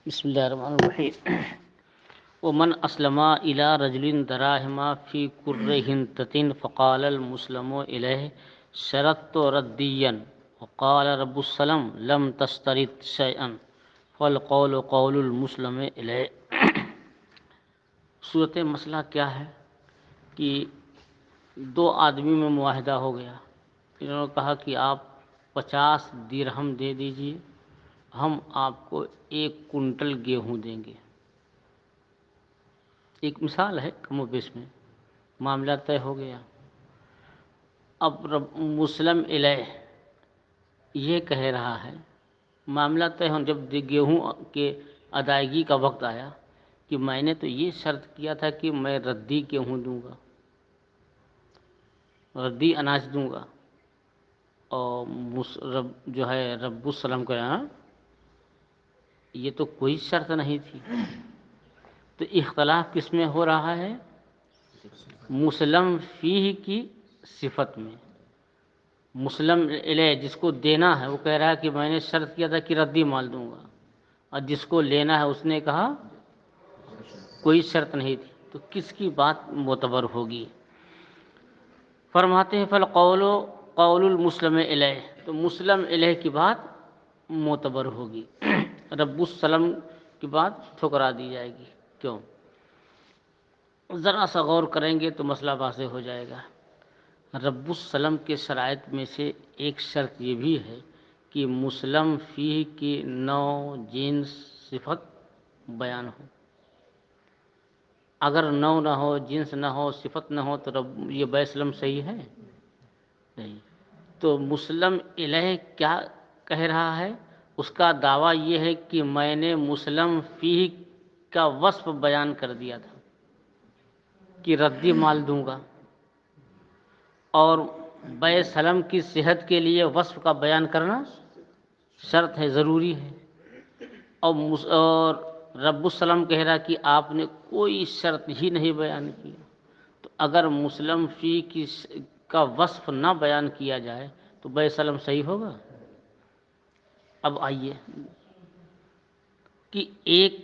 بسم اللہ الرحمن الرحیم ومن اسلم الى رجل دراهم في كر هنتة فقال المسلم اليه شرطت رديا وقال رب السلام لم تشترط شيئا فالقول قول المسلم اليه۔ صورت مسئلہ کیا ہے کہ دو آدمی میں معاہدہ ہو گیا، انہوں نے کہا کہ آپ 50 درہم دے دیجئے، ہم آپ کو 1 کنٹل گیہوں دیں گے۔ ایک مثال ہے کم و بیش میں، معاملہ طے ہو گیا۔ اب مسلم الیہ یہ کہہ رہا ہے، معاملہ طے ہو، جب گیہوں کے ادائیگی کا وقت آیا کہ میں نے تو یہ شرط کیا تھا کہ میں ردی گیہوں دوں گا، ردی اناج دوں گا، اور جو ہے رب السلام کا یہ تو کوئی شرط نہیں تھی۔ تو اختلاف کس میں ہو رہا ہے؟ مسلم فیہ کی صفت میں۔ مسلم الیہ جس کو دینا ہے وہ کہہ رہا ہے کہ میں نے شرط کیا تھا کہ ردی مال دوں گا، اور جس کو لینا ہے اس نے کہا کوئی شرط نہیں تھی، تو کس کی بات معتبر ہوگی؟ فرماتے ہیں فالقول قول المسلم الیہ، تو مسلم الیہ کی بات معتبر ہوگی، رب السلام کی بات ٹھکرا دی جائے گی۔ کیوں؟ ذرا سا غور کریں گے تو مسئلہ واضح ہو جائے گا۔ رب السلام کے شرائط میں سے ایک شرط یہ بھی ہے کہ مسلم فیہ کی نوع، جنس، صفت بیان ہو۔ اگر نوع نہ ہو، جنس نہ ہو، صفت نہ ہو تو یہ بیع سلم صحیح ہے نہیں۔ تو مسلم الیہ کیا کہہ رہا ہے؟ اس کا دعویٰ یہ ہے کہ میں نے مسلم فیہ کا وصف بیان کر دیا تھا کہ ردی مال دوں گا، اور بیع سلم کی صحت کے لیے وصف کا بیان کرنا شرط ہے، ضروری ہے۔ اور رب السلام کہہ رہا کہ آپ نے کوئی شرط ہی نہیں بیان کی، تو اگر مسلم فی کا وصف نہ بیان کیا جائے تو بیع سلم صحیح ہوگا؟ اب آئیے کہ ایک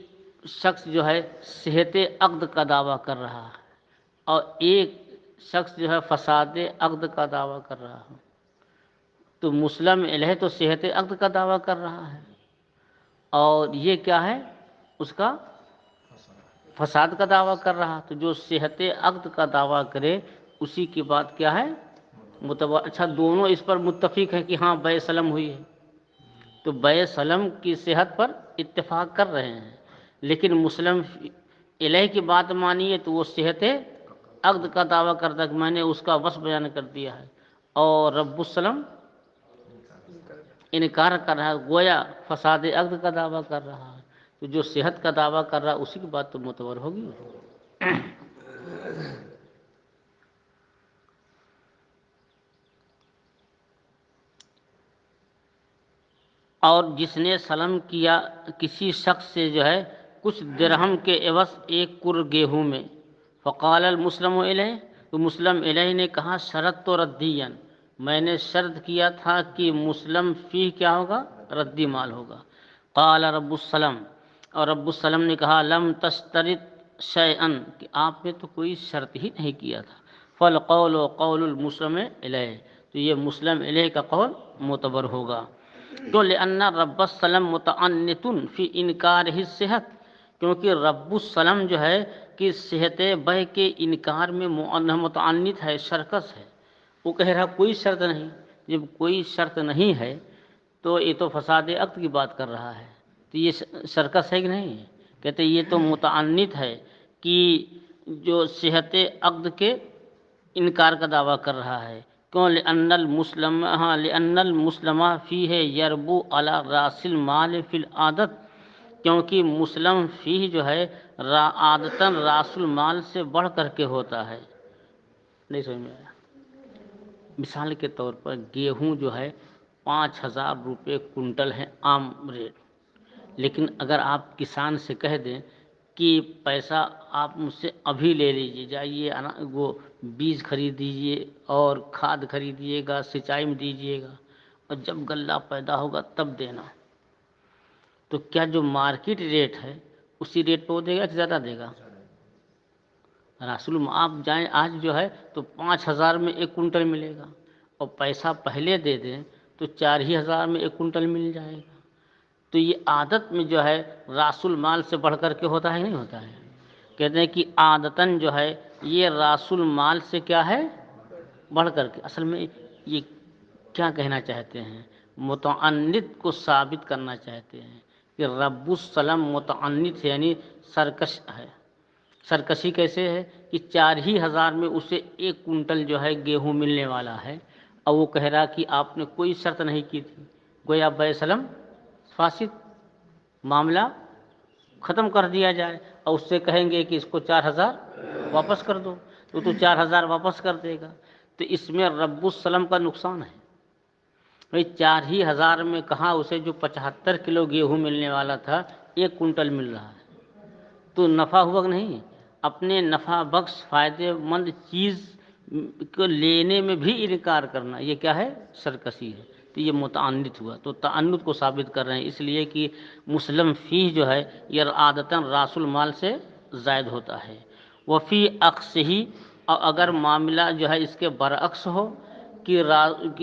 شخص جو ہے صحت عقد کا دعویٰ کر رہا ہے، اور ایک شخص جو ہے فساد عقد کا دعویٰ کر رہا ہے، تو مسلم الیہ تو صحت عقد کا دعویٰ کر رہا ہے، اور یہ کیا ہے؟ اس کا فساد کا دعویٰ کر رہا۔ تو جو صحت عقد کا دعویٰ کرے اسی کی بات کیا ہے؟ متبر۔ اچھا، دونوں اس پر متفق ہیں کہ ہاں بیع سلم ہوئی ہے، تو بیع سلم کی صحت پر اتفاق کر رہے ہیں، لیکن مسلم الیہ کی بات مانیے تو وہ صحت عقد کا دعویٰ کرتا ہے کہ میں نے اس کا وصف بیان کر دیا ہے، اور رب السلام انکار کر رہا ہے، گویا فساد عقد کا دعویٰ کر رہا ہے۔ تو جو صحت کا دعویٰ کر رہا ہے اسی کی بات تو معتبر ہوگی۔ اور جس نے سلم کیا کسی شخص سے جو ہے کچھ درہم کے عوض 1 کر گیہوں میں، فقال المسلم الیہ، تو مسلم الیہ نے کہا شرط تو ردیا، میں نے شرط کیا تھا کہ مسلم فیہ کیا ہوگا؟ ردی مال ہوگا۔ قال رب السلام، اور رب السلام نے کہا لم تشترط شیئا، کہ آپ نے تو کوئی شرط ہی نہیں کیا تھا۔ فالقول قول المسلم الیہ، تو یہ مسلم الیہ کا قول معتبر ہوگا۔ تو لأن رب السلام متعنت فی انکار ہی صحت، کیونکہ رب السلام جو ہے کہ صحت بیع کے انکار میں متعنت ہے، شرکس ہے۔ وہ کہہ رہا کوئی شرط نہیں، جب کوئی شرط نہیں ہے تو یہ تو فساد عقد کی بات کر رہا ہے، تو یہ شرکس ہے کہ نہیں؟ کہتے یہ تو متعنت ہے کہ جو صحت عقد کے انکار کا دعویٰ کر رہا ہے۔ کیوں؟ لأن المسلم فیہ یربو علی راس المال فی العادت، کیونکہ مسلم فیہ جو ہے عادتاً راس المال سے بڑھ کر کے ہوتا ہے۔ نہیں سمجھ میں آیا؟ مثال کے طور پر گیہوں جو ہے 5000 روپے کنٹل ہے عام ریٹ، لیکن اگر آپ کسان سے کہہ دیں کہ پیسہ آپ مجھ سے ابھی لے لیجیے، جائیے وہ بیج خرید دیجیے اور کھاد خریدیے گا، سینچائی میں دیجیے گا، اور جب غلہ پیدا ہوگا تب دینا، تو کیا جو مارکیٹ ریٹ ہے اسی ریٹ پہ وہ دے گا کہ زیادہ دے گا؟ رسول آپ جائیں آج جو ہے تو 5,000 میں 1 کنٹل ملے گا، اور پیسہ پہلے دے دیں تو 4,000 میں 1 کنٹل مل جائے گا۔ تو یہ عادت میں جو ہے راس المال سے بڑھ کر کے ہوتا ہے نہیں ہوتا ہے؟ کہتے ہیں کہ عادتاً جو ہے یہ راس المال سے کیا ہے، بڑھ کر کے۔ اصل میں یہ کیا کہنا چاہتے ہیں، متعنت کو ثابت کرنا چاہتے ہیں کہ رب السلم متعنت ہے، یعنی سرکش ہے۔ سرکشی کیسے ہے کہ 4,000 میں اسے 1 کنٹل جو ہے گیہوں ملنے والا ہے، اور وہ کہہ رہا کہ آپ نے کوئی شرط نہیں کی تھی، گویا بیع سلم فاسد، معاملہ ختم کر دیا جائے، اور اس سے کہیں گے کہ اس کو 4,000 واپس کر دو، تو 4,000 واپس کر دے گا۔ تو اس میں رب السلم کا نقصان ہے بھائی، 4,000 میں کہاں اسے جو 75 کلو گیہوں ملنے والا تھا 1 کنٹل مل رہا ہے، تو نفع ہوا کہ نہیں؟ اپنے نفع بخش فائدے مند چیز کو لینے میں بھی انکار کرنا، یہ کیا ہے؟ سرکشی ہے۔ تو یہ متعنت ہوا، تو تعنت کو ثابت کر رہے ہیں، اس لیے کہ مسلم فی جو ہے یہ عادتاً راس المال سے زائد ہوتا ہے۔ وفی عکس ہی، اور اگر معاملہ جو ہے اس کے برعکس ہو کہ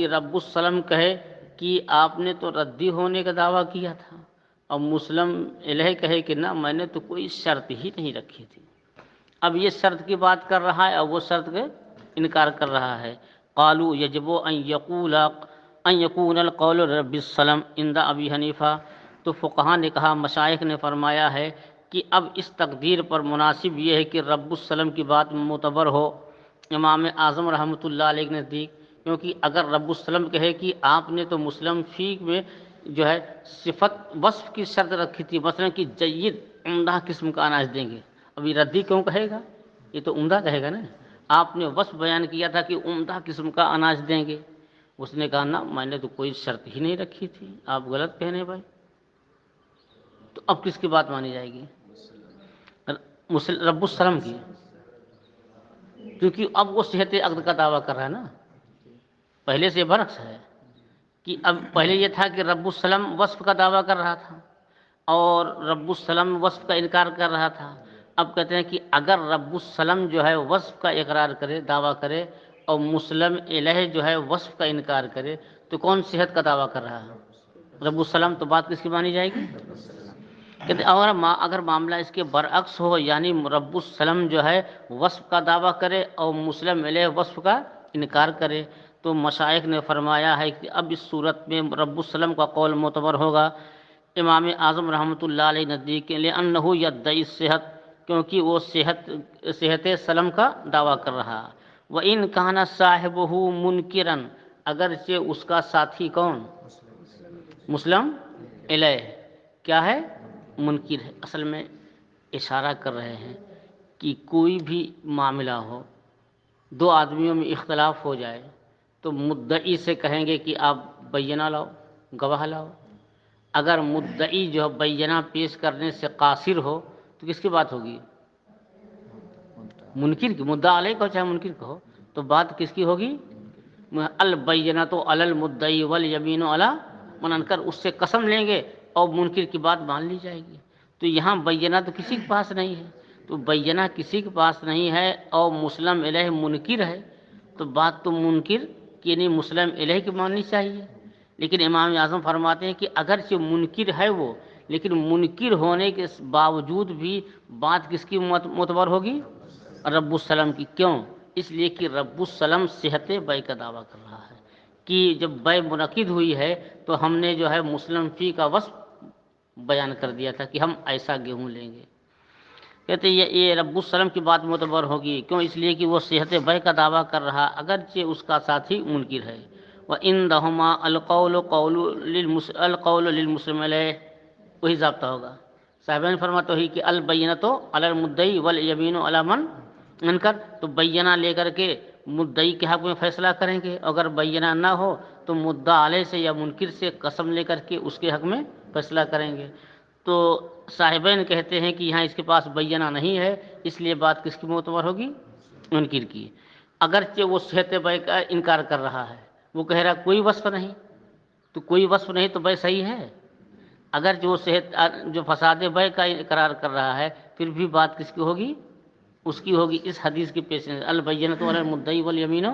رب السلم کہے کہ آپ نے تو ردی ہونے کا دعویٰ کیا تھا، اور مسلم الہ کہے کہ نہ میں نے تو کوئی شرط ہی نہیں رکھی تھی۔ اب یہ شرط کی بات کر رہا ہے اور وہ شرط کا انکار کر رہا ہے۔ قالوا یجب ان یکون القول رب السلم عند ابی حنیفہ، تو فقہا نے کہا، مشائخ نے فرمایا ہے کہ اب اس تقدیر پر مناسب یہ ہے کہ رب السلم کی بات معتبر ہو امام اعظم رحمۃ اللہ علیہ کے نزدیک، کیونکہ اگر رب السلم کہے کہ آپ نے تو مسلم فی میں جو ہے صفت وصف کی شرط رکھی تھی، مثلا کہ جید عمدہ قسم کا اناج دیں گے، ابھی ردی کیوں کہے گا؟ یہ تو عمدہ کہے گا نا۔ آپ نے وصف بیان کیا تھا کہ عمدہ قسم کا اناج دیں گے، اس نے کہا نا میں نے تو کوئی شرط ہی نہیں رکھی تھی، آپ غلط کہنے بھائی۔ تو اب کس کی بات مانی جائے گی؟ رب السلم کی، کیونکہ اب وہ صحت عقد کا دعویٰ کر رہا ہے نا، پہلے سے برعکس ہے کہ اب پہلے یہ تھا کہ رب السلم وصف کا دعویٰ کر رہا تھا اور رب السلم وصف کا انکار کر رہا تھا۔ اب کہتے ہیں کہ اگر رب السلم جو ہے وصف کا اقرار کرے، دعویٰ کرے، اور مسلم الہ جو ہے وصف کا انکار کرے، تو کون صحت کا دعویٰ کر رہا ہے؟ رب السلم۔ تو بات کس کی مانی جائے گی؟ کہتے اگر معاملہ اس کے برعکس ہو، یعنی رب السلم جو ہے وصف کا دعویٰ کرے اور مسلم الہ وصف کا انکار کرے، تو مشائخ نے فرمایا ہے کہ اب اس صورت میں رب السلم کا قول معتبر ہوگا امام اعظم رحمۃ اللہ علیہ نزدیک، لأنہ یدعی الصحت، کیونکہ وہ صحت سلم کا دعویٰ کر رہا۔ وَإِنْ كَانَ صَاحِبُهُ مُنْكِرًا، اگرچہ اس کا ساتھی کون؟ مسلم الہ کیا ہے؟ منکر ہے۔ اصل میں اشارہ کر رہے ہیں کہ کوئی بھی معاملہ ہو، 2 آدمیوں میں اختلاف ہو جائے تو مدعی سے کہیں گے کہ آپ بینہ لاؤ، گواہ لاؤ۔ اگر مدعی جو بینہ پیش کرنے سے قاصر ہو تو کس کی بات ہوگی؟ منکر کی، مدعا علیہ کو چاہے منکر کو ہو، تو بات کس کی ہوگی؟ البینۃ علی المدعی والیمین علی من انکر، اس سے قسم لیں گے اور منکر کی بات مان لی جائے گی۔ تو یہاں بینہ تو کسی کے پاس نہیں ہے، تو بینہ کسی کے پاس نہیں ہے اور مسلم الہ منکر ہے، تو بات تو منکر کی نہیں مسلم الہ کی ماننی چاہیے۔ لیکن امام اعظم فرماتے ہیں کہ اگرچہ منکر ہے وہ، لیکن منکر ہونے کے باوجود بھی بات کس کی معتبر ہوگی؟ رب السلم کی۔ کیوں؟ اس لیے کہ رب السلم صحت بیع کا دعویٰ کر رہا ہے کہ جب بیع منعقد ہوئی ہے تو ہم نے جو ہے مسلم فی کا وصف بیان کر دیا تھا کہ ہم ایسا گیہوں لیں گے۔ کہتے ہیں یہ رب السلم کی بات معتبر ہوگی، کیوں؟ اس لیے کہ وہ صحت بیع کا دعویٰ کر رہا اگرچہ اس کا ساتھی منکر ہے۔ وَإِنْدَهُمَا الْقَوْلُ لِلْمُسْلِمِ عَلَيْهِ، وہی ضابطہ ہوگا۔ صاحبین فرماتے ہی کہ البینۃ علی المدعی والیمین علی من انکر، تو بینہ لے کر کے مدعی کے حق میں فیصلہ کریں گے، اگر بینہ نہ ہو تو مدعا علیہ سے یا منکر سے قسم لے کر کے اس کے حق میں فیصلہ کریں گے۔ تو صاحبین کہتے ہیں کہ یہاں اس کے پاس بینہ نہیں ہے، اس لیے بات کس کی معتبر ہوگی؟ منکر کی۔ اگرچہ وہ صحت بیع کا انکار کر رہا ہے، وہ کہہ رہا کوئی وصف نہیں، تو کوئی وصف نہیں تو بیع صحیح ہے؟ اگر جو جو فساد بے کا اقرار کر رہا ہے پھر بھی بات کس کی ہوگی؟ اس کی ہوگی اس حدیث کے پیش نظر البینۃ علی المدعی والیمین.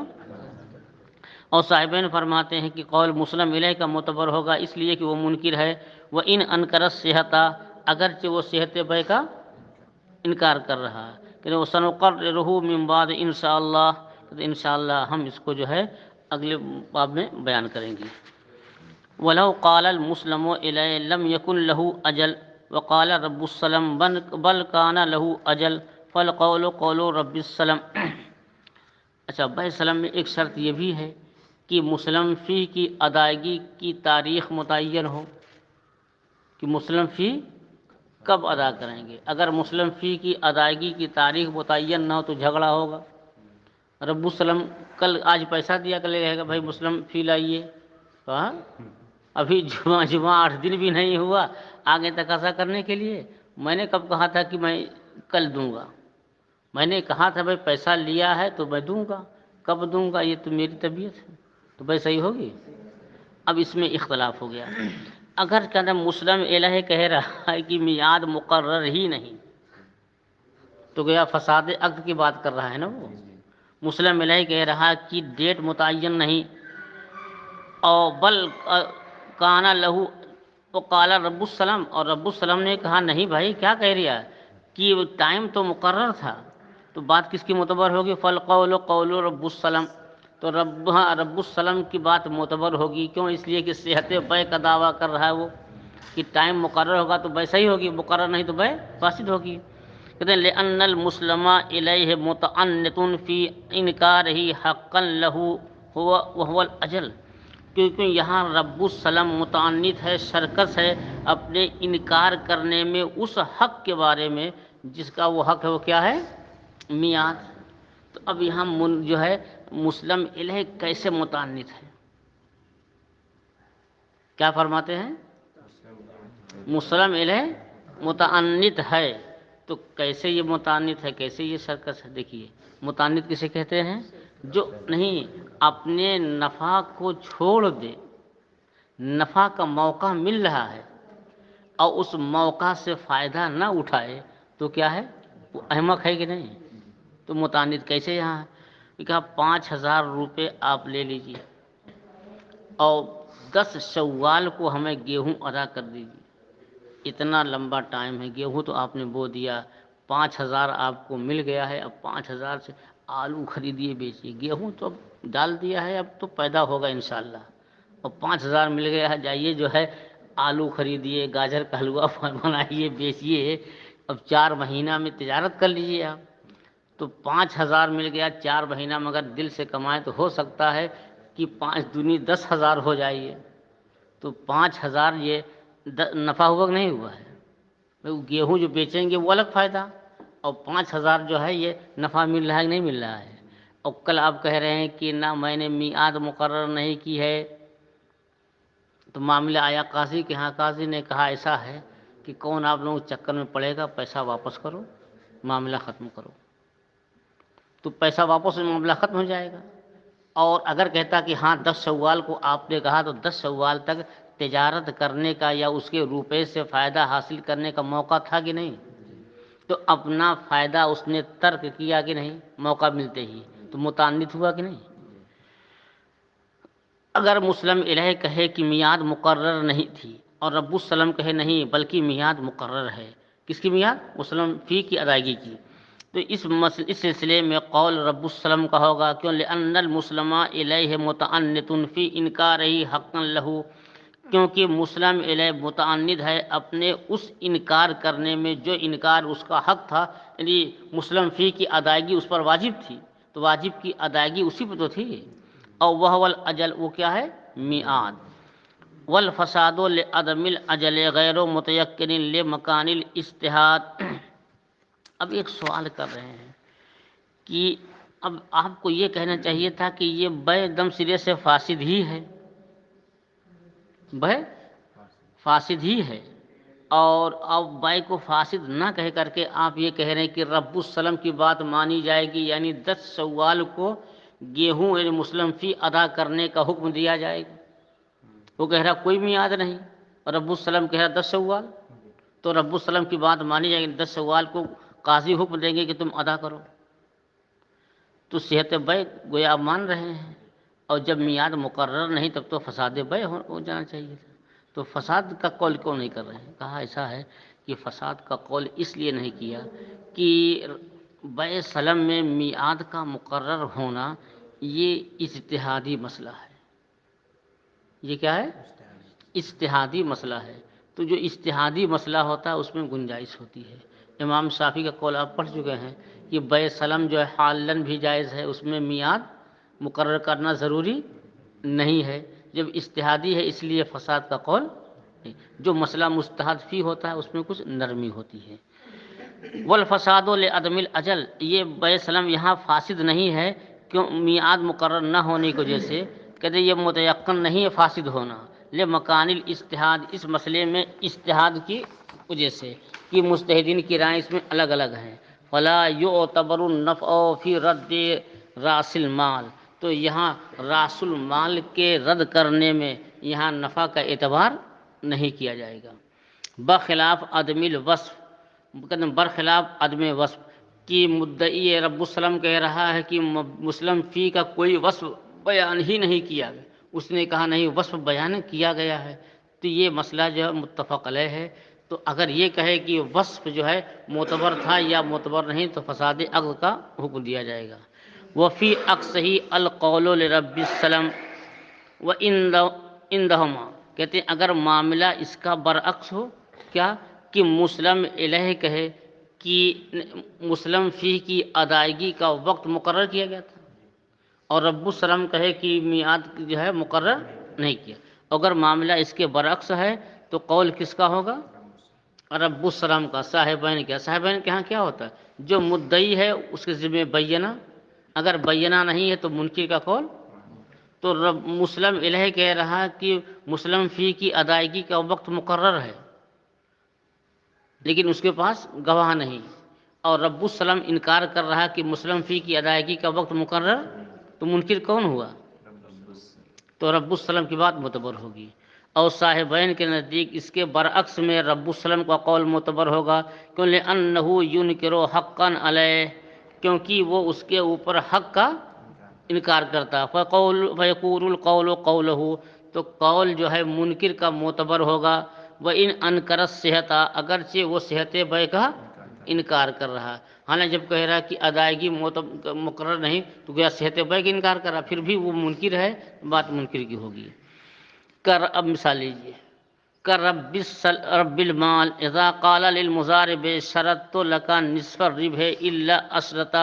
اور صاحبین فرماتے ہیں کہ قول مسلم علیہ کا معتبر ہوگا اس لیے کہ وہ منکر ہے. وہ ان انکر صحت، اگرچہ وہ صحت بے کا انکار کر رہا ہے کہ وہ سنقررہ من بعد انشاءاللہ، تو انشاءاللہ ہم اس کو جو ہے اگلے باب میں بیان کریں گے. ولو قال المسلم الیہ لم یکن له اجل وقال رب السلم بل کان له اجل فالقول قول رب السلم. اچھا، بھائی سلم میں ایک شرط یہ بھی ہے کہ مسلم فی کی ادائیگی کی تاریخ متعین ہو کہ مسلم فی کب ادا کریں گے. اگر مسلم فی کی ادائیگی کی تاریخ متعین نہ ہو تو جھگڑا ہوگا. رب السلم کل آج پیسہ دیا کل رہے گا بھائی مسلم فی لائیے، کہا ابھی جمعہ 8 دن بھی نہیں ہوا آگے تقاضا کرنے کے لیے. میں نے کب کہا تھا کہ میں کل دوں گا؟ میں نے کہا تھا بھائی پیسہ لیا ہے تو میں دوں گا، کب دوں گا یہ تو میری طبیعت ہے، تو بھائی صحیح ہوگی. اب اس میں اختلاف ہو گیا. اگر کہنا مسلم الہ کہہ رہا ہے کہ میعاد مقرر ہی نہیں تو گیا فساد عقد کی بات کر رہا ہے نا. وہ مسلم الہ کہہ رہا ہے کہ ڈیٹ متعین نہیں، اور بل کانا لہو وقال رب السلام، اور رب السلام نے کہا نہیں بھائی کیا کہہ رہا ہے کہ ٹائم تو مقرر تھا. تو بات کس کی معتبر ہوگی؟ فالقول قول رب السلام. تو رب السلام کی بات معتبر ہوگی. کیوں؟ اس لیے کہ صحت بے کا دعویٰ کر رہا ہے وہ کہ ٹائم مقرر ہوگا تو بے صحیح ہوگی، مقرر نہیں تو بے فاسد ہوگی. کہتے ہیں لأن المسلم الیہ متعنت فی انکارہ حقا لہ وہو الاجل، کیونکہ یہاں رب السلام متعنت ہے، سرکش ہے اپنے انکار کرنے میں اس حق کے بارے میں جس کا وہ حق ہے. وہ کیا ہے؟ میعاد. تو اب یہاں جو ہے مسلم الہ کیسے متعنت ہے؟ کیا فرماتے ہیں؟ مسلم الہ متعنت ہے. تو کیسے یہ متعنت ہے، کیسے یہ سرکش ہے؟ دیکھیے متعنت کسے کہتے ہیں؟ جو نہیں اپنے نفع کو چھوڑ دے، نفع کا موقع مل رہا ہے اور اس موقع سے فائدہ نہ اٹھائے تو کیا ہے؟ وہ احمق ہے کہ نہیں؟ تو متعنت کیسے یہاں ہے؟ کہا 5,000 روپے آپ لے لیجیے اور 10 شوال کو ہمیں گیہوں ادا کر دیجیے. اتنا لمبا ٹائم ہے، گیہوں تو آپ نے بو دیا، 5,000 آپ کو مل گیا ہے. اب 5,000 سے آلو خریدیے بیچیے. گیہوں تو اب ڈال دیا ہے، اب تو پیدا ہوگا انشاءاللہ. اور 5,000 مل گیا ہے، جائیے جو ہے آلو خریدیے، گاجر کا حلوہ بنائیے بیچیے. اب 4 مہینہ میں تجارت کر لیجیے آپ. تو 5,000 مل گیا 4 مہینہ میں، اگر دل سے کمائیں تو ہو سکتا ہے کہ 5 دونی 10,000 ہو جائیے. تو 5,000 یہ نفع ہوا کہ نہیں ہوا ہے؟ گیہوں جو بیچیں گے وہ الگ فائدہ، اور 5,000 جو ہے یہ نفع مل رہا ہے کہ نہیں مل رہا ہے. اور کل آپ کہہ رہے ہیں کہ نہ میں نے میعاد مقرر نہیں کی ہے. تو معاملہ آیا قاضی کے ہاں، قاضی نے کہا ایسا ہے کہ کون آپ لوگوں چکر میں پڑے گا، پیسہ واپس کرو، معاملہ ختم کرو. تو پیسہ واپس معاملہ ختم ہو جائے گا. اور اگر کہتا کہ ہاں 10 شوال کو آپ نے کہا تو 10 شوال تک تجارت کرنے کا یا اس کے روپے سے فائدہ حاصل کرنے کا موقع تھا کہ نہیں؟ تو اپنا فائدہ اس نے ترک کیا کہ نہیں موقع ملتے ہی؟ تو متعنت ہوا کہ نہیں؟ اگر مسلم الہ کہے کہ میعاد مقرر نہیں تھی اور رب السلام کہے نہیں بلکہ میعاد مقرر ہے، کس کی میعاد؟ مسلم فی کی ادائیگی کی. تو اس سلسلے میں قول رب السلام کا ہوگا. کیوں؟ لأن المسلم الیہ متعنت فی انکارہ حقا لہ، کیونکہ مسلم الہ متعنت ہے اپنے اس انکار کرنے میں جو انکار اس کا حق تھا. یعنی مسلم فی کی ادائیگی اس پر واجب تھی، تو واجب کی ادائیگی اسی پہ تو تھی. اور وہ الاجل، وہ کیا ہے؟ میعاد. والفساد لعدم الاجل غیر متیقن لمکان الاجتہاد. اب ایک سوال کر رہے ہیں کہ اب آپ کو یہ کہنا چاہیے تھا کہ یہ بے دم سرے سے فاسد ہی ہے، بے فاسد ہی ہے. اور اب بے کو فاسد نہ کہہ کر کے آپ یہ کہہ رہے ہیں کہ رب السلام کی بات مانی جائے گی، یعنی 10 شوال کو گیہوں یعنی مسلم فی ادا کرنے کا حکم دیا جائے گا. وہ کہہ رہا کوئی میعاد نہیں. اور رب السلام کہہ رہا 10 شوال، تو رب السلام کی بات مانی جائے گی، 10 شوال کو قاضی حکم دیں گے کہ تم ادا کرو، تو صحت بیع گویا آپ مان رہے ہیں، اور جب میعاد مقرر نہیں تب تو فساد بیع ہو جانا چاہیے تھا، تو فساد کا قول کیوں نہیں کر رہے ہیں؟ کہا ایسا ہے کہ فساد کا قول اس لیے نہیں کیا کہ بیع سلم میں میعاد کا مقرر ہونا یہ اجتہادی مسئلہ ہے، یہ کیا ہے؟ اجتہادی مسئلہ ہے، تو جو اجتہادی مسئلہ ہوتا ہے اس میں گنجائش ہوتی ہے۔ امام شافعی کا قول آپ پڑھ چکے ہیں کہ بیع سلم جو ہے حالن بھی جائز ہے، اس میں میعاد مقرر کرنا ضروری نہیں ہے، جب اجتہادی ہے اس لیے فساد کا قول نہیں، جو مسئلہ مجتہد فی ہوتا ہے اس میں کچھ نرمی ہوتی ہے۔ والفساد لعدم الاجل، یہ بیع سلم یہاں فاسد نہیں ہے کیوں میعاد مقرر نہ ہونے کی وجہ سے، کہتے یہ متیقن نہیں ہے فاسد ہونا، لمکان الاجتہاد، اس مسئلے میں اجتہاد کی وجہ سے کہ مجتہدین کی رائے اس میں الگ الگ ہیں، فلا یعتبر النفع فی رد راس المال، تو یہاں راس المال کے رد کرنے میں یہاں نفع کا اعتبار نہیں کیا جائے گا، بخلاف عدم الوصف، برخلاف عدم وصف کی مدعی رب السلام کہہ رہا ہے کہ مسلم فی کا کوئی وصف بیان ہی نہیں کیا گیا، اس نے کہا نہیں وصف بیان کیا گیا ہے، تو یہ مسئلہ جو ہے متفق علیہ ہے، تو اگر یہ کہے کہ وصف جو ہے معتبر تھا یا معتبر نہیں تو فساد عقل کا حکم دیا جائے گا۔ وفی اقصی القول لرب السلام و اندہما، کہتے ہیں اگر معاملہ اس کا برعکس ہو، کیا کہ مسلم علیہ کہے کہ مسلم فی کی ادائیگی کا وقت مقرر کیا گیا تھا، اور رب السلام کہے کہ میعاد جو ہے مقرر نہیں کیا، اگر معاملہ اس کے برعکس ہے تو قول کس کا ہوگا؟ رب السلام کا۔ صاحبین کیا، صاحبین کے ہاں کیا ہوتا ہے؟ جو مدعی ہے اس کے ذمہ بینہ، اگر بینہ نہیں ہے تو منکر کا قول، تو رب مسلم الہ کہہ رہا کہ مسلم فی کی ادائیگی کا وقت مقرر ہے لیکن اس کے پاس گواہ نہیں، اور رب السلام انکار کر رہا کہ مسلم فی کی ادائیگی کا وقت مقرر، تو منکر کون ہوا؟ تو رب السلام کی بات معتبر ہوگی، اور صاحبین کے نزدیک اس کے برعکس میں رب السلام کا قول معتبر ہوگا، کیوں لأنہ ینکر حقا علیہ، کیونکہ وہ اس کے اوپر حق کا انکار کرتا، فیقول القول قولہ، تو قول جو ہے منکر کا معتبر ہوگا، وَإِنْ أَنْكَرَ الصِّحَةَ، اگرچہ وہ صحت بیع کا انکار کر رہا، حالانکہ جب کہہ رہا کہ ادائیگی مقرر نہیں تو گویا صحت بیع کا انکار کر رہا، پھر بھی وہ منکر ہے، بات منکر کی ہوگی۔ اب مثال لیجیے، رب المال اذا قال للمضارب شرطت لك نصف الربح الا عشرة،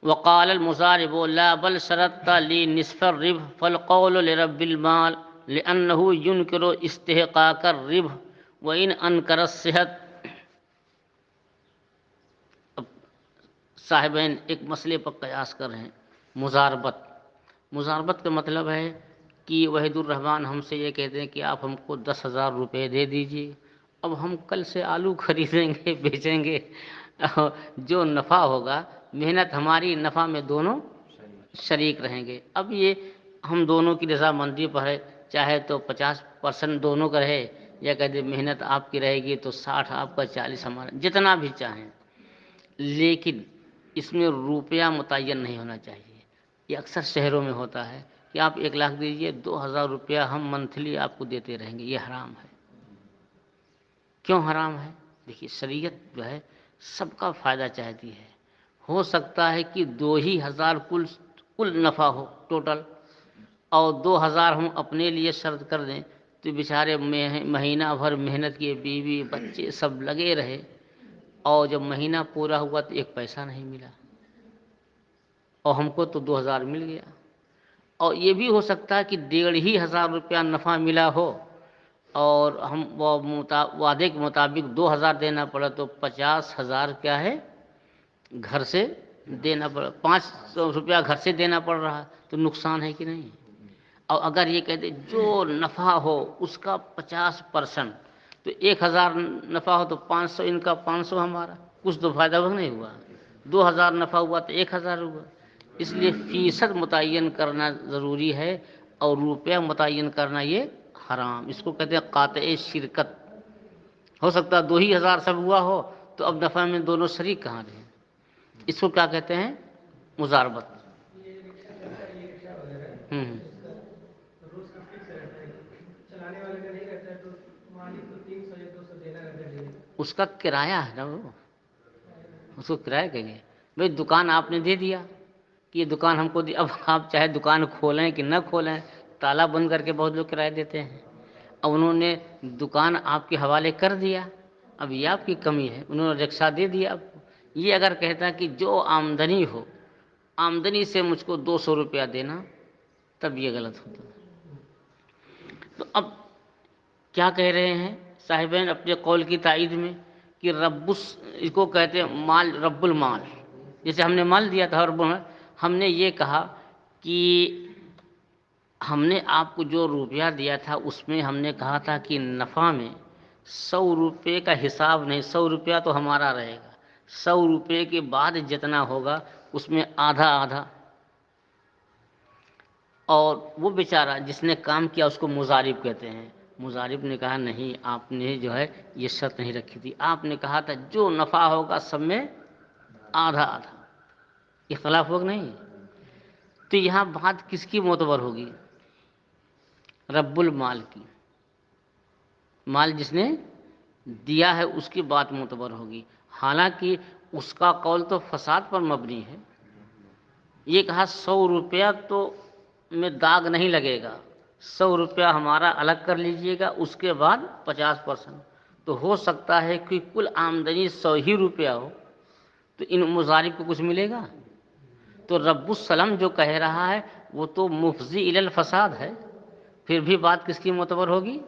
وقال المضارب لا بل شرطت لي نصف الربح، فالقول لرب المال لأنه ينكر استحقاق الربح وإن أنكر الصحة۔ اب صاحبین ایک مسئلے پر قیاس کر رہے ہیں، مضاربت۔ مضاربت کا مطلب ہے کہ وحید الرحمن ہم سے یہ کہتے ہیں کہ آپ ہم کو 10,000 روپے دے دیجیے، اب ہم کل سے آلو خریدیں گے بیچیں گے، جو نفع ہوگا محنت ہماری، نفع میں دونوں شریک رہیں گے، اب یہ ہم دونوں کی رضامندی پر ہے، چاہے تو 50% دونوں کا رہے، یا کہتے محنت آپ کی رہے گی تو 60 آپ کا 40 ہمارا، جتنا بھی چاہیں، لیکن اس میں روپیہ متعین نہیں ہونا چاہیے۔ یہ اکثر شہروں میں ہوتا ہے کہ آپ 1,00,000 دیجیے، 2,000 روپیہ ہم منتھلی آپ کو دیتے رہیں گے، یہ حرام ہے۔ کیوں حرام ہے؟ دیکھیے شریعت جو ہے سب کا فائدہ چاہتی ہے، ہو سکتا ہے کہ 2,000 کل نفع ہو ٹوٹل، اور 2,000 ہم اپنے لیے شرط کر دیں، تو بیچارے مہینہ بھر محنت کیے، بیوی بچے سب لگے رہے، اور جب مہینہ پورا ہوا تو ایک پیسہ نہیں ملا، اور ہم کو تو 2,000 مل گیا۔ اور یہ بھی ہو سکتا ہے کہ 1,500 روپیہ نفع ملا ہو، اور ہم وعدے کے مطابق 2,000 دینا پڑا، تو 50,000 کیا ہے گھر سے دینا پڑا، 500 روپیہ گھر سے دینا پڑ رہا، تو نقصان ہے کہ نہیں؟ اور اگر یہ کہتے جو نفع ہو اس کا 50%، تو 1,000 نفع ہو تو 500 ان کا، 500 ہمارا، کچھ تو فائدہ وہ نہیں ہوا، 2,000 نفع ہوا تو 1,000 ہوا، اس لیے فیصد متعین کرنا ضروری ہے، اور روپیہ متعین کرنا یہ حرام، اس کو کہتے ہیں قاطع شرکت. ہو سکتا ہے 2,000 سب ہوا ہو تو اب نفع میں دونوں شریک کہاں رہے. اس کو کیا کہتے ہیں؟ مضاربت. ہوں. اس کا کرایہ ہے نا، وہ اس کو کرایہ کہیں گے. بھائی دکان آپ نے دے دیا کہ یہ دکان ہم کو دی، اب آپ چاہے دکان کھولیں کہ نہ کھولیں، تالا بند کر کے بہت لوگ کرایہ دیتے ہیں. اب انہوں نے دکان آپ کے حوالے کر دیا، اب یہ آپ کی کمی ہے، انہوں نے رکشہ دے دیا آپ کو. یہ اگر کہتا ہے کہ جو آمدنی ہو، آمدنی سے مجھ کو 200 روپیہ دینا، تب یہ غلط ہوتا ہے. تو اب کیا کہہ رہے ہیں صاحبین اپنے قول کی تائید میں کہ اس کو کہتے ہیں مال، رب المال. جیسے ہم نے مال دیا تھا رب المال، ہم نے یہ کہا کہ ہم نے آپ کو جو روپیہ دیا تھا اس میں ہم نے کہا تھا کہ نفع میں 100 روپے کا حساب نہیں، 100 روپیہ تو ہمارا رہے گا، 100 روپے کے بعد جتنا ہوگا اس میں آدھا آدھا. اور وہ بیچارہ جس نے کام کیا اس کو مضارب کہتے ہیں. مضارب نے کہا نہیں، آپ نے جو ہے یہ شرط نہیں رکھی تھی، آپ نے کہا تھا جو نفع ہوگا سب میں آدھا آدھا. اختلاف ہوگا نہیں. تو یہاں بات کس کی معتبر ہوگی؟ رب المال کی. مال جس نے دیا ہے اس کی بات معتبر ہوگی. حالانکہ اس کا قول تو فساد پر مبنی ہے. یہ کہا 100 روپیہ تو میں داغ نہیں لگے گا، 100 روپیہ ہمارا الگ کر لیجئے گا، اس کے بعد 50%. تو ہو سکتا ہے کہ کل آمدنی 100 ہی روپیہ ہو تو ان مضارب کو کچھ ملے گا. تو رب السلم جو کہہ رہا ہے وہ تو مفضی الی الفساد ہے. پھر بھی بات کس کی معتبر ہوگی؟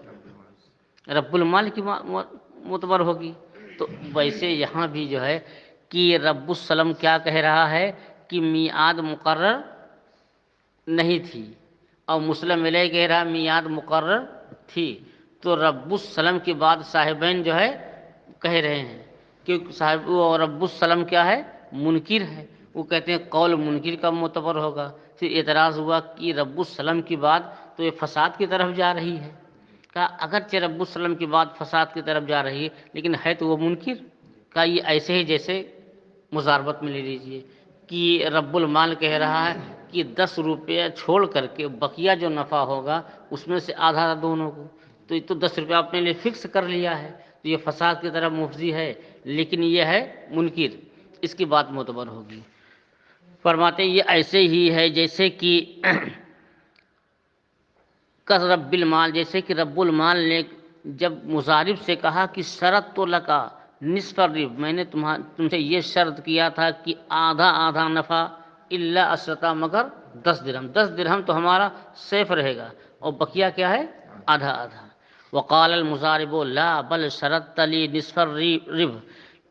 رب المال کی معتبر ہوگی. تو ویسے یہاں بھی جو ہے کہ رب السلم کیا کہہ رہا ہے کہ میعاد مقرر نہیں تھی، اور مسلم علیہ کہہ رہا میعاد مقرر تھی. تو رب السلم کی بات صاحبین جو ہے کہہ رہے ہیں کہ صاحب اور رب السلم کیا ہے؟ منکر ہے. وہ کہتے ہیں قول منکر کا معتبر ہوگا. پھر اعتراض ہوا کہ رب السلم کی بات تو یہ فساد کی طرف جا رہی ہے. کہا اگرچہ رب السلم کی بات فساد کی طرف جا رہی ہے لیکن ہے تو وہ منکر. کہا یہ ایسے ہی جیسے مضاربت میں لے لیجئے کہ رب المال کہہ رہا ہے کہ 10 روپیہ چھوڑ کر کے بقیہ جو نفع ہوگا اس میں سے آدھا آدھا دونوں کو. تو یہ تو 10 روپیہ اپنے لیے فکس کر لیا ہے، تو یہ فساد کی طرف مفضی ہے، لیکن یہ ہے منکر. اس کی بات معتبر ہوگی. فرماتے یہ ایسے ہی ہے جیسے کہ رب المال، جیسے کہ رب المال نے جب مضارب سے کہا کہ شرط تو لکا نصف الرب، میں نے تم سے یہ شرط کیا تھا کہ آدھا آدھا نفع الا اسرتا، مگر 10 درہم. 10 درہم تو ہمارا سیف رہے گا اور بقیہ کیا ہے؟ آدھا آدھا. وقال المضارب لا بل شرطت لی نصف الرب،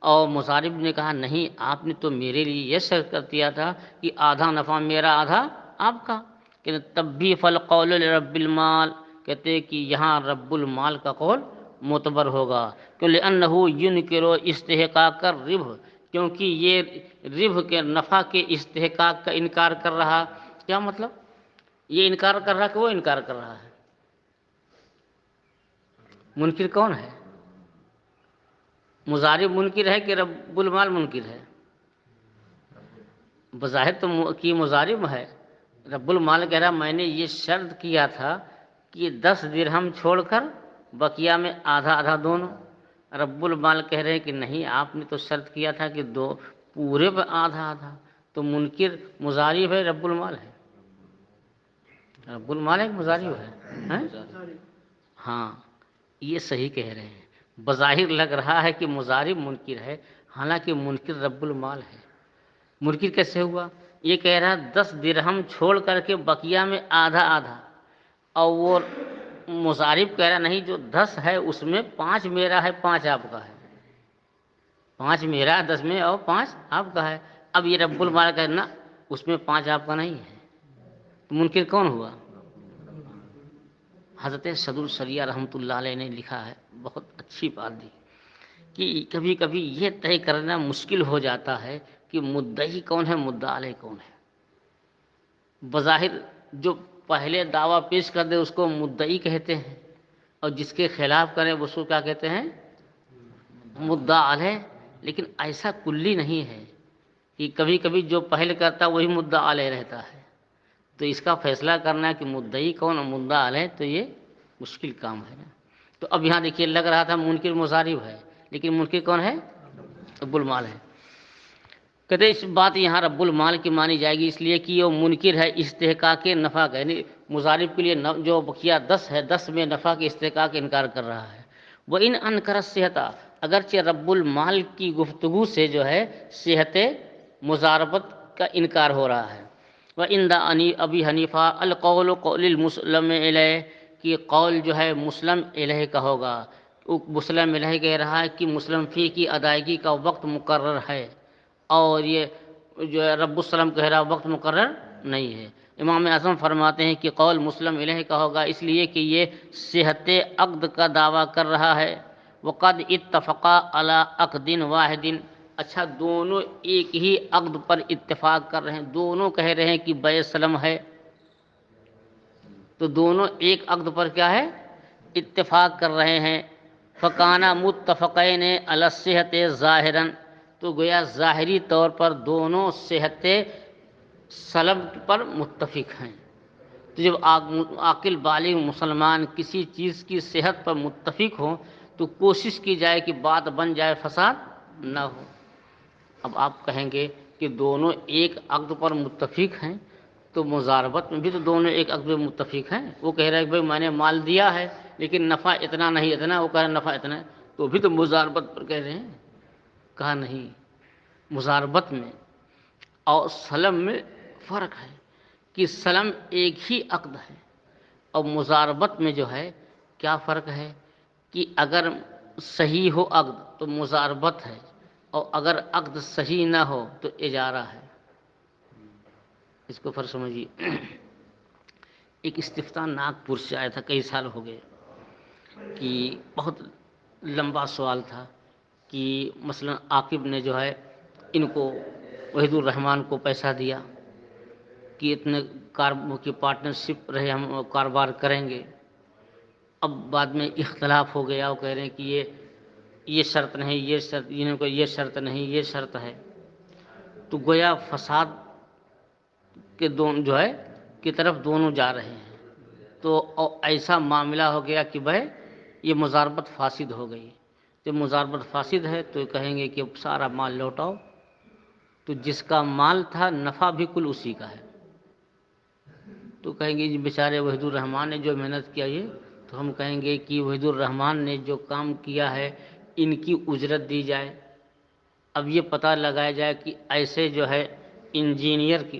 اور مضارب نے کہا نہیں، آپ نے تو میرے لیے یہ شرط کر دیا تھا کہ آدھا نفع میرا آدھا آپ کا. کہ تب بھی فالقول لرب المال، کہتے ہیں کہ یہاں رب المال کا قول معتبر ہوگا. کہ لأنہ ینکر استحقاق الربح، کیونکہ یہ ربح کے نفع کے استحقاق کا انکار کر رہا. کیا مطلب؟ یہ انکار کر رہا کہ وہ انکار کر رہا ہے؟ منکر کون ہے؟ مضارب منکر ہے کہ رب المال منکر ہے؟ بظاہر تو کی مضارب ہے. رب المال کہہ رہا میں نے یہ شرط کیا تھا کہ 10 درہم چھوڑ کر بقیہ میں آدھا آدھا دونوں. رب المال کہہ رہے ہیں کہ نہیں، آپ نے تو شرط کیا تھا کہ دو پورے پہ آدھا آدھا. تو منکر مضارب ہے، رب المال ہے؟ رب المال ایک مضارب ہے. ہاں یہ صحیح کہہ رہے ہیں. بظاہر لگ رہا ہے کہ مضارب منکر ہے، حالانکہ منکر رب المال ہے. منکر کیسے ہوا؟ یہ کہہ رہا 10 درہم چھوڑ کر کے بقیہ میں آدھا آدھا، اور وہ مضارب کہہ رہا نہیں، جو 10 ہے اس میں 5 میرا ہے 5 آپ کا ہے. 5 میرا 10 میں اور 5 آپ کا ہے. اب یہ رب المال کہنا اس میں 5 آپ کا نہیں ہے. تو منکر کون ہوا؟ حضرت صدر الشریعہ رحمۃ اللہ علیہ نے لکھا ہے، بہت اچھی بات دی، کہ کبھی کبھی یہ طے کرنا مشکل ہو جاتا ہے کہ مدعی کون ہے، مدعا علیہ کون ہے. بظاہر جو پہلے دعویٰ پیش کر دے اس کو مدعی کہتے ہیں، اور جس کے خلاف کرے اس کو کیا کہتے ہیں؟ مدعا علیہ. لیکن ایسا کلی نہیں ہے کہ کبھی کبھی جو پہل کرتا وہی مدعا علیہ رہتا ہے. تو اس کا فیصلہ کرنا ہے کہ مدعی کون اور مدعا علیہ، تو یہ مشکل کام ہے نا. تو اب یہاں دیکھیے لگ رہا تھا منکر مضارب ہے، لیکن منکر کون ہے؟ رب المال ہے. کہتے اس بات یہاں رب المال کی مانی جائے گی اس لیے کہ وہ منکر ہے استحقاق نفع کا، یعنی مضارب کے لیے جو بقیہ 10 ہے، 10 میں نفع کے استحقاق انکار کر رہا ہے. وہ ان انکر صحت، اگرچہ رب المال کی گفتگو سے جو ہے صحت مضاربت کا انکار ہو رہا ہے. وہ ان دا ابی حنیفہ القول قول المسلم علیہ، کہ قول جو ہے مسلم علیہ کا ہوگا. مسلم علیہ کہہ رہا ہے کہ مسلم فی کی ادائیگی کا وقت مقرر ہے، اور یہ جو ہے رب السلام کہہ رہا وقت مقرر نہیں ہے. امام اعظم فرماتے ہیں کہ قول مسلم علیہ کا ہوگا اس لیے کہ یہ صحت عقد کا دعویٰ کر رہا ہے. وقد اتفقا علی عقد واحد، اچھا دونوں ایک ہی عقد پر اتفاق کر رہے ہیں، دونوں کہہ رہے ہیں کہ بیع سلم ہے، تو دونوں ایک عقد پر کیا ہے؟ اتفاق کر رہے ہیں. فکانہ متفقین علی الصحت ظاہرا، تو گویا ظاہری طور پر دونوں صحت سلم پر متفق ہیں. تو جب عاقل بالغ مسلمان کسی چیز کی صحت پر متفق ہوں تو کوشش کی جائے کہ بات بن جائے، فساد نہ ہو. اب آپ کہیں گے کہ دونوں ایک عقد پر متفق ہیں، تو مضاربت میں بھی تو دونوں ایک عقد پر متفق ہیں. وہ کہہ رہا ہے کہ بھائی میں نے مال دیا ہے لیکن نفع اتنا نہیں اتنا، وہ کہہ رہا ہے نفع اتنا ہے، تو بھی تو مضاربت پر کہہ رہے ہیں. کہا نہیں، مضاربت میں اور سلم میں فرق ہے کہ سلم ایک ہی عقد ہے، اور مضاربت میں جو ہے کیا فرق ہے کہ اگر صحیح ہو عقد تو مضاربت ہے، اور اگر عقد صحیح نہ ہو تو اجارہ ہے. اس کو فرق سمجھیے. ایک استفتاء ناگپور سے آیا تھا، کئی سال ہو گئے، کہ بہت لمبا سوال تھا کہ مثلا عاقب نے جو ہے ان کو وحید الرحمان کو پیسہ دیا کہ اتنے کی پارٹنرشپ رہے، ہم کاروبار کریں گے. اب بعد میں اختلاف ہو گیا، وہ کہہ رہے ہیں کہ یہ شرط نہیں، یہ شرط، انہوں کو یہ شرط نہیں، یہ شرط ہے. تو گویا فساد کے دونوں جو ہے کی طرف دونوں جا رہے ہیں. تو ایسا معاملہ ہو گیا کہ بھائی یہ مضاربت فاسد ہو گئی. جب مضاربت فاسد ہے تو کہیں گے کہ سارا مال لوٹاؤ. تو جس کا مال تھا نفع بھی کل اسی کا ہے. تو کہیں گے جی بیچارے وحید الرحمان نے جو محنت کیا، یہ تو ہم کہیں گے کہ وحید الرحمان نے جو کام کیا ہے ان کی اجرت دی جائے. اب یہ پتہ لگایا جائے کہ ایسے جو ہے انجینئر کی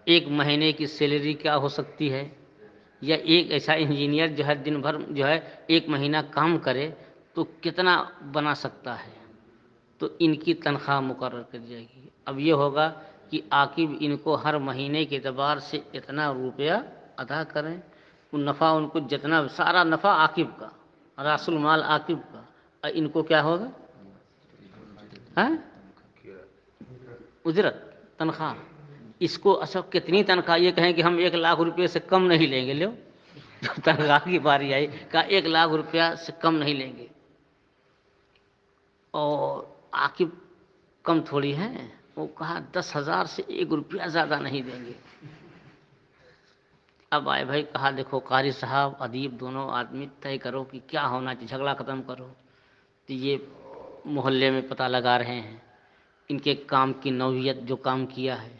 ایک مہینے کی سیلری کیا ہو سکتی ہے، یا ایک ایسا انجینئر جو ہے دن بھر جو ہے ایک مہینہ کام کرے تو کتنا بنا سکتا ہے. تو ان کی تنخواہ مقرر کر جائے گی. اب یہ ہوگا کہ عاقب ان کو ہر مہینے کے اعتبار سے اتنا روپیہ ادا کریں. نفع ان کو جتنا، سارا نفع عاقب کا، راس المال عاقب کا، اور ان کو کیا ہوگا؟ اجرت، تنخواہ. اس کو اچھا کتنی تنخواہ؟ یہ کہیں کہ ہم 1,00,000 روپے سے کم نہیں لیں گے. لو تنخواہ کی باری آئی، کہا 1,00,000 روپیہ سے کم نہیں لیں گے. اور عاقب کم تھوڑی ہے، وہ کہا 10,000 سے 1 روپیہ زیادہ نہیں دیں گے. اب آئے بھائی، کہا دیکھو قاری صاحب ادیب دونوں آدمی طے کرو کہ کیا ہونا چاہیے، جھگڑا ختم کرو. تو یہ محلے میں پتہ لگا رہے ہیں ان کے کام کی نوعیت، جو کام کیا ہے.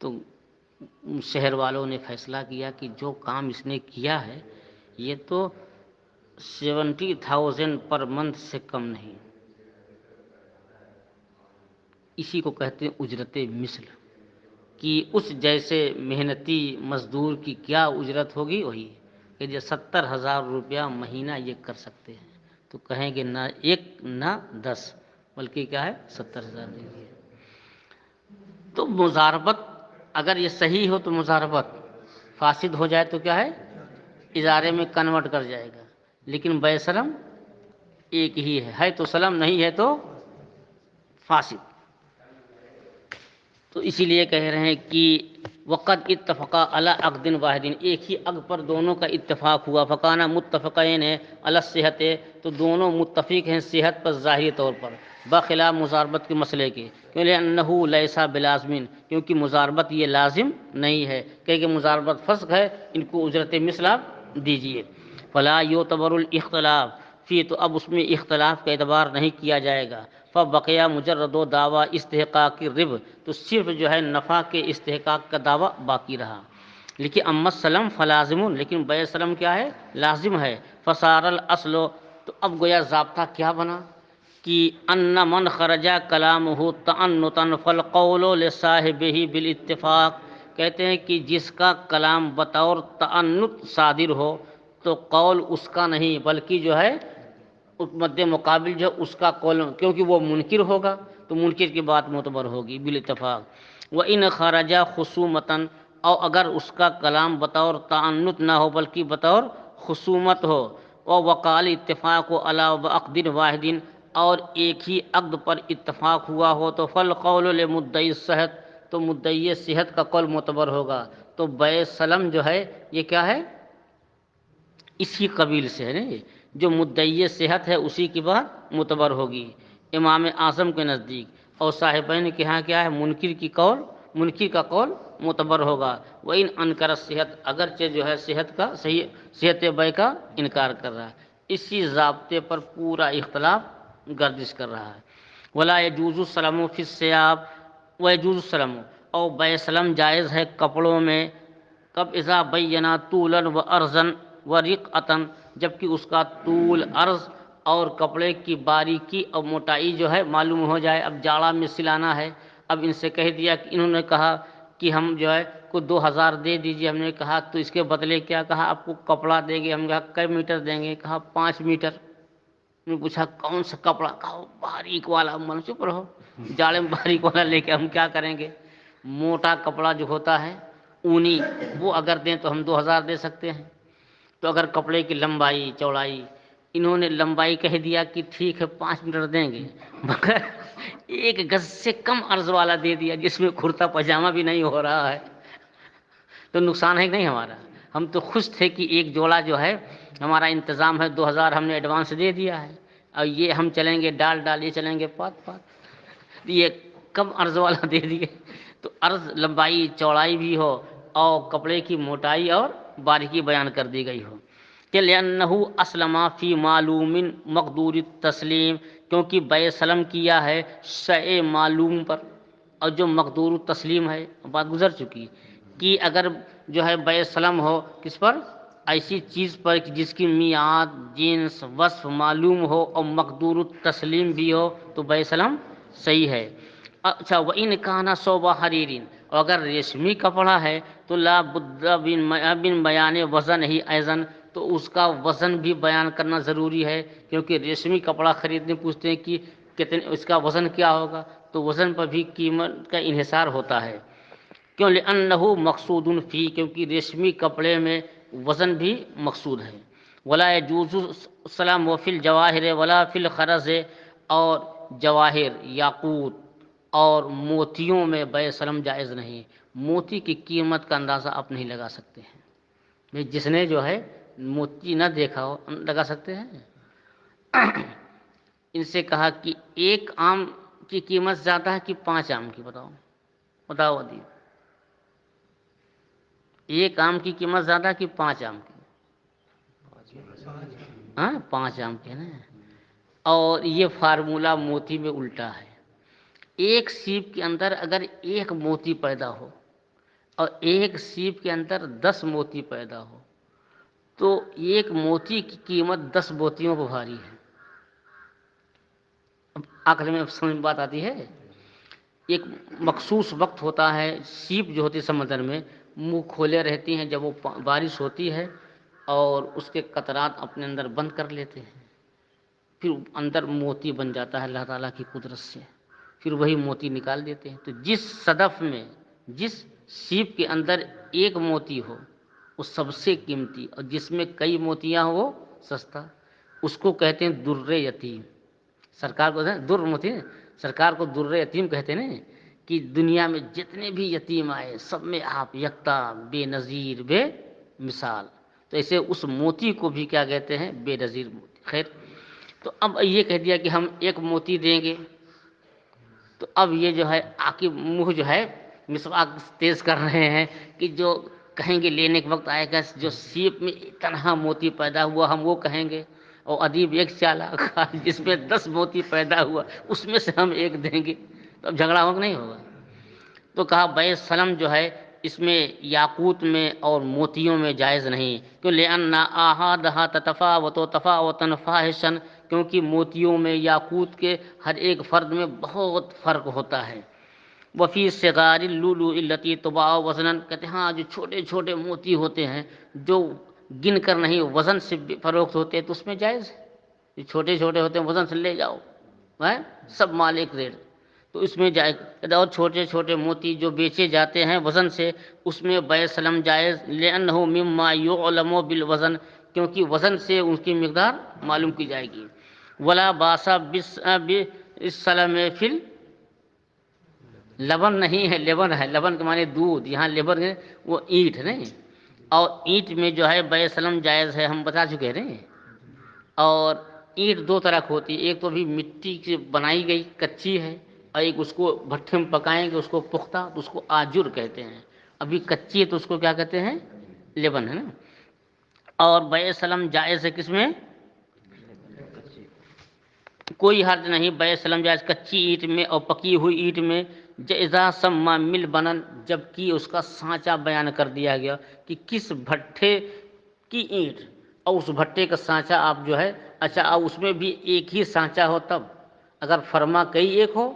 تو شہر والوں نے فیصلہ کیا کہ جو کام اس نے کیا ہے یہ تو 70,000 پر منتھ سے کم نہیں. اسی کو کہتے ہیں اجرت مثل، کہ اس جیسے محنتی مزدور کی کیا اجرت ہوگی وہی، کہ جو 70,000 روپیہ مہینہ یہ کر سکتے ہیں تو کہیں گے نہ 1 نہ 10 بلکہ کیا ہے 70,000 دیجیے. تو مضاربت اگر یہ صحیح ہو تو مضاربت، فاسد ہو جائے تو کیا ہے اجارے میں کنورٹ کر جائے گا. لیکن بیع سلم ایک ہی ہے تو سلم، نہیں ہے تو فاسد. تو اسی لیے کہہ رہے ہیں کہ وقت اتفقا علی عقد واحد، ایک ہی عقد پر دونوں کا اتفاق ہوا، فکانہ متفقین ہے علی صحت، تو دونوں متفق ہیں صحت پر ظاہری طور پر، بخلاف مزاربت کے مسئلے کے، کیوں لأنہ لیسا بلازمین، کیونکہ مزاربت یہ لازم نہیں ہے، کہ مزاربت فسق ہے، ان کو اجرت مثل آپ دیجیے، فلا یعتبر الاختلاف فی، تو اب اس میں اختلاف کا اعتبار نہیں کیا جائے گا، فبقیہ مجرد و دعویٰ استحقاق رب، تو صرف جو ہے نفع کے استحقاق کا دعویٰ باقی رہا، لیکن اما السلم فلازم، لیکن بیع سلم کیا ہے، لازم ہے، فصار الاصل، تو اب گویا ضابطہ کیا بنا کہ ان من خرج کلامہ تعنتا فالقول لصاحبہ بالاتفاق، کہتے ہیں کہ جس کا کلام بطور تعنت صادر ہو تو قول اس کا نہیں بلکہ جو ہے مد مقابل جو اس کا قول، کیونکہ وہ منکر ہوگا تو منکر کی بات معتبر ہوگی بالاتفاق، وَإِنْ خَرَجَ خُصُومَةً، اور اگر اس کا کلام بطور تعنت نہ ہو بلکہ بطور خصومت ہو، وَوَقَعَ اتفاق عَلَىٰ عَقْدٍ وَاحِدٍ، اور ایک ہی عقد پر اتفاق ہوا ہو تو فالقول لمدعی الصحت، تو مدعی صحت کا قول معتبر ہوگا، تو بیع سلم جو ہے یہ کیا ہے، اسی قبیل سے ہے نا، جو مدعی صحت ہے اسی کی بات معتبر ہوگی امام اعظم کے نزدیک، اور صاحبین کے ہاں کیا ہے، منکر کا قول معتبر ہوگا، وَإِنْ أَنْكَرَ الصِّحَةَ، اگرچہ جو ہے صحت کا صحیح صحت بیع کا انکار کر رہا ہے، اسی ضابطے پر پورا اختلاف گردش کر رہا ہے، وَلَا يَجُوزُ السَّلَمُ فِي الثِّيَابِ وَيَجُوزُ السَّلَمُ، اور بیع سلم جائز ہے کپڑوں میں، کب اذا بینا طولا و ارضن و رقعتن، جبکہ اس کا طول، عرض اور کپڑے کی باریکی اور موٹائی جو ہے معلوم ہو جائے، اب جاڑا میں سلانا ہے، اب ان سے کہہ دیا کہ انہوں نے کہا کہ ہم جو ہے کو 2000 دے دیجئے، ہم نے کہا تو اس کے بدلے کیا کہا، آپ کو کپڑا دیں گے، ہم نے کہا کئی میٹر دیں گے، کہا 5 میٹر، انہوں نے پوچھا کون سا کپڑا، کہا باریک والا، من چپ رہو، جاڑے میں باریک والا لے کے ہم کیا کریں گے، موٹا کپڑا جو ہوتا ہے اونی، وہ اگر دیں تو ہم 2000 دے سکتے ہیں، تو اگر کپڑے کی لمبائی چوڑائی، انہوں نے لمبائی کہہ دیا کہ ٹھیک ہے 5 میٹر دیں گے، مگر 1 گز سے کم عرض والا دے دیا جس میں کرتا پاجامہ بھی نہیں ہو رہا ہے، تو نقصان ہے کہ نہیں ہمارا، ہم تو خوش تھے کہ ایک جوڑا جو ہے ہمارا انتظام ہے، 2000 ہم نے ایڈوانس دے دیا ہے، اور یہ ہم چلیں گے ڈال یہ چلیں گے پات، یہ کم عرض والا دے دیے، تو عرض لمبائی چوڑائی بھی ہو اور کپڑے کی موٹائی اور باریکی بیان کر دی گئی ہو، کہ لأنه اسلم فی معلوم مقدور التسلیم، کیونکہ بیع سلم کیا ہے شیء معلوم پر، اور جو مقدور التسلیم ہے بات گزر چکی، کہ اگر جو ہے بیع سلم ہو کس پر، ایسی چیز پر جس کی میعاد، جنس، وصف معلوم ہو اور مقدور التسلیم بھی ہو تو بیع سلم صحیح ہے، اچھا وَإِنْ كَانَ صَوْبَ حَرِيرٍ، اور اگر ریشمی کپڑا ہے تو لا بد بن بیان وزن ہی ایزن، تو اس کا وزن بھی بیان کرنا ضروری ہے، کیونکہ ریشمی کپڑا خریدنے پوچھتے ہیں کہ کتنے اس کا وزن کیا ہوگا، تو وزن پر بھی قیمت کا انحصار ہوتا ہے، کیوں لأنہ مقصود فی، کیونکہ ریشمی کپڑے میں وزن بھی مقصود ہے، ولا يجوز السلام فی الجواہر ولا فی الخرز، اور جواہر یاقوت اور موتیوں میں بیع سلم جائز نہیں، موتی کی قیمت کا اندازہ آپ نہیں لگا سکتے ہیں، جس نے جو ہے موتی نہ دیکھا ہو لگا سکتے ہیں، ان سے کہا کہ 1 آم کی قیمت زیادہ ہے کہ 5 آم کی، بتاؤ ادیب، 1 آم کی قیمت زیادہ کہ 5 آم کی، ہاں 5 آم کی ہے نا، اور یہ فارمولہ موتی میں الٹا ہے، 1 سیب کے اندر اگر 1 موتی پیدا ہو اور 1 سیب کے اندر 10 موتی پیدا ہو تو 1 موتی کی قیمت 10 موتیوں کو بھاری ہے، اب آخر میں سمجھ میں بات آتی ہے، ایک مخصوص وقت ہوتا ہے، سیپ جو ہوتی ہے سمندر میں منہ کھولے رہتی ہیں، جب وہ بارش ہوتی ہے اور اس کے قطرات اپنے اندر بند کر لیتے ہیں، پھر اندر موتی بن جاتا ہے اللہ تعالیٰ کی قدرت سے، پھر وہی موتی نکال دیتے ہیں، تو جس صدف میں جس سیپ کے اندر 1 موتی ہو وہ سب سے قیمتی، اور جس میں کئی موتیاں ہو وہ سستا، اس کو کہتے ہیں در یتیم، سرکار کو در موتی، سرکار کو در یتیم کہتے ہیں نا، کہ دنیا میں جتنے بھی یتیم آئے سب میں آپ یکتا بے نظیر بے مثال. تو ایسے اس موتی کو بھی کیا کہتے ہیں؟ بے نظیر موتی. خیر، تو اب یہ کہہ دیا کہ ہم ایک موتی دیں گے. تو اب یہ جو ہے عاقب منہ جو ہے مسواک تیز کر رہے ہیں کہ جو کہیں گے لینے کے وقت آئے گا جو سیپ میں اتنا موتی پیدا ہوا ہم وہ کہیں گے، اور ادیب ایک چالاک جس میں 10 موتی پیدا ہوا اس میں سے ہم ایک دیں گے، تو اب جھگڑا ہوگا نہیں ہوگا. تو کہا بے سلم جو ہے اس میں یاقوت میں اور موتیوں میں جائز نہیں، کیوں؟ لأن آحادہا تتفاوت تفاوتا فاحشا، کیونکہ موتیوں میں یاقوت کے ہر ایک فرد میں بہت فرق ہوتا ہے. وفی صغار اللؤلؤ التي تباع وزنا، کہتے ہیں ہاں جو چھوٹے چھوٹے موتی ہوتے ہیں جو گن کر نہیں وزن سے فروخت ہوتے ہیں تو اس میں جائز ہے. یہ چھوٹے چھوٹے ہوتے ہیں وزن سے لے جاؤ، سب مال ایک ریٹ، تو اس میں جائز. اور چھوٹے چھوٹے موتی جو بیچے جاتے ہیں وزن سے اس میں بیع سلم جائز. لأنه مما يعلم بالوزن، کیونکہ وزن سے اس کی مقدار معلوم کی جائے گی. ولا باس بالسلم فی لبن نہیں ہے، لبن ہے، لبن کے معنی دودھ، یہاں لبن ہے وہ اینٹ نہیں، اور اینٹ میں جو ہے بیع سلم جائز ہے، ہم بتا چکے ہیں. اور اینٹ دو طرح کی ہوتی ہے، ایک تو بھی مٹی سے بنائی گئی کچی ہے، اور ایک اس کو بھٹے میں پکائیں گے اس کو پختہ، تو اس کو آجر کہتے ہیں. ابھی کچی ہے تو اس کو کیا کہتے ہیں؟ لبن ہے نا. اور بیع سلم جائز ہے کس میں؟ کوئی حرج نہیں، بیع سلم جائز کچی اینٹ میں اور پکی ہوئی اینٹ میں. اذا سما مل بنن، جب کہ اس کا سانچہ بیان کر دیا گیا کہ کس بھٹے کی اینٹ اور اس بھٹے کا سانچہ آپ جو ہے، اچھا اب اس میں بھی ایک ہی سانچہ ہو تب، اگر فرما کئی ایک ہو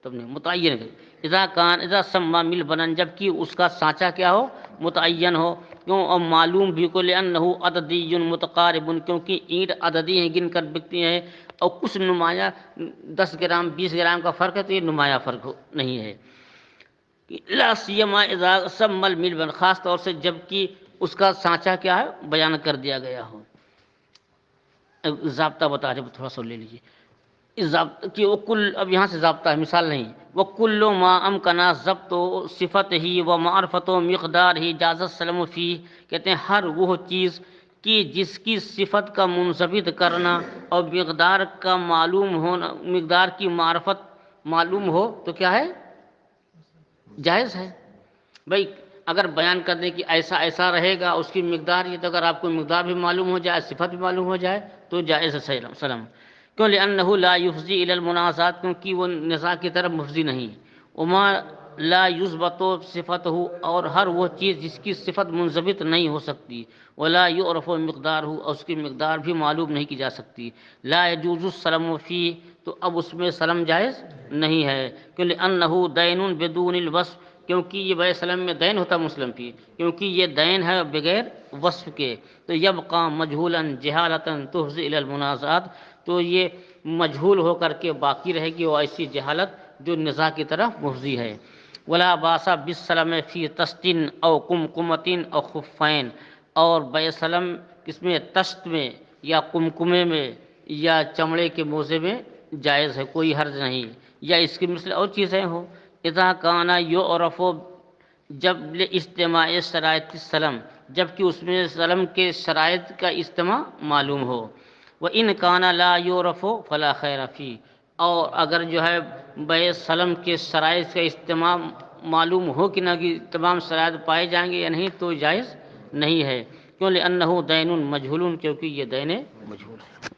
تب نہیں، متعین ہے. اذا سما مل بنن، جب کہ اس کا سانچہ کیا ہو؟ متعین ہو. کیوں؟ اور معلوم بھی کو لأنہ عددی متقارب، کیونکہ اینٹ عددی ہیں گن کر بکتی ہیں، اور کچھ نمایاں 10 گرام 20 گرام کا فرق ہے تو یہ نمایاں فرق نہیں ہے. لا سیما اذا سما المل بن، خاص طور سے جب کہ اس کا سانچہ کیا ہے؟ بیان کر دیا گیا ہو. ضابطہ بتا رہے تھوڑا سا لے لیجیے کہ وہ کل، اب یہاں سے ضابطہ ہے مثال نہیں. وہ کلو ما امکنا ضبط و صفت ہی و معرفت و مقدار ہی جازت سلم فی، کہتے ہیں ہر وہ چیز کہ جس کی صفت کا منضبط کرنا اور مقدار کا معلوم ہونا، مقدار کی معرفت معلوم ہو تو کیا ہے؟ جائز ہے. بھائی اگر بیان کر دیں کہ ایسا ایسا رہے گا اس کی مقدار یہ، تو اگر آپ کو مقدار بھی معلوم ہو جائے صفت بھی معلوم ہو جائے تو جائز ہے سلم. کیوں؟ لأنہ لا یفضی الی المنازعات، کیونکہ وہ نزاع کی طرف مفضی نہیں. وما لا یثبت صفتہ، اور ہر وہ چیز جس کی صفت منضبط نہیں ہو سکتی. ولا یعرف مقدارہ، اور اس کی مقدار بھی معلوم نہیں کی جا سکتی. لا یجوز السلم فیہ، تو اب اس میں سلم جائز نہیں ہے. کیوں؟ لأنہ دین بدون الوصف، کیونکہ یہ بیع سلم میں دین ہوتا مسلم کی، کیونکہ یہ دین ہے بغیر وصف کے. تو یبقى مجہولا جہالتا تفضی الی المنازعات، تو یہ مجہول ہو کر کے باقی رہے گی، وہ ایسی جہالت جو نزاع کی طرف مفضی ہے. ولا باس بالسلم فی تست او قمقمۃ او خفین، اور بیع سلم کس میں؟ تست میں یا قمقمے میں یا چمڑے کے موزے میں جائز ہے، کوئی حرج نہیں. یا اس کی مثل اور چیزیں ہوں. اذا کان یعرف، جب اجتماع شرائط السلم، جب کہ اس میں سلم کے شرائط کا اجتماع معلوم ہو. وَإِنْ كَانَ لَا يُعْرَفُ فَلَا خَيْرَ فِيهِ، اور اگر جو ہے بیع سلم کے شرائط کا اجتماع معلوم ہو کہ نہ کہ تمام شرائط پائے جائیں گے یا نہیں تو جائز نہیں ہے. کیوں؟ لأنہ دین مجہول، کیونکہ یہ دین مجہول ہے.